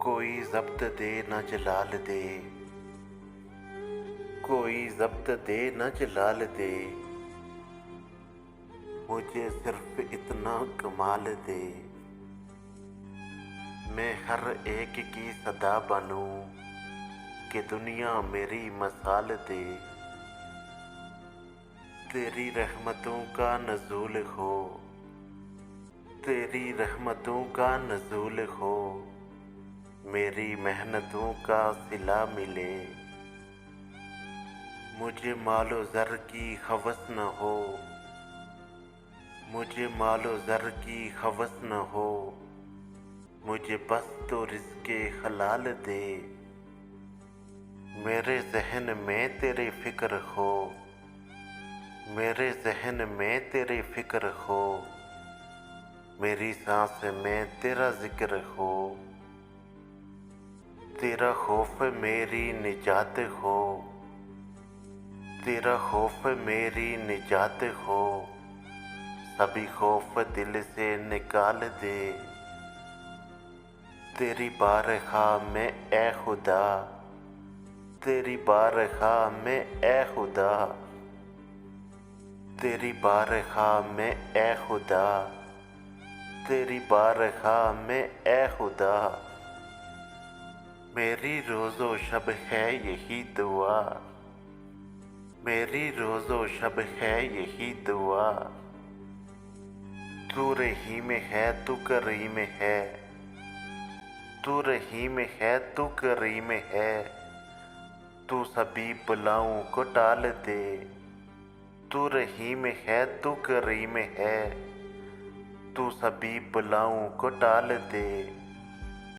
कोई ज़ब्त दे न जलाल दे, कोई ज़ब्त दे न जलाल दे, मुझे सिर्फ इतना कमाल दे। मैं हर एक की सदा बनूं कि दुनिया मेरी मसाल दे। तेरी रहमतों का नज़ूल हो, तेरी रहमतों का नज़ूल हो, मेरी मेहनतों का सिला मिले। मुझे मालो ज़र की हवस न हो, मुझे मालो ज़र की हवस न हो, मुझे बस तो रिज़्क़े हलाल दे। मेरे ज़हन में तेरी फ़िक्र हो, मेरे ज़हन में तेरी फ़िक्र हो, मेरी सांस में तेरा ज़िक्र हो। तेरा खौफ मेरी निजात हो, तेरा खौफ मेरी निजात हो, सभी खौफ दिल से निकाल दे। तेरी बारगाह में ए खुदा, तेरी बारगाह में ए खुदा, तेरी बारगाह में ए खुदा, तेरी बारगाह में ए खुदा। मेरी रोज़ो शब है यही दुआ, मेरी रोज़ो शब है यही दुआ। तू रहीम है, तू करीम है, तू रहीम है, तू करीम है, तू सभी बलाओं को टाल दे। तू रहीम है, तू करीम है, तू सभी बलाओं को टाल दे।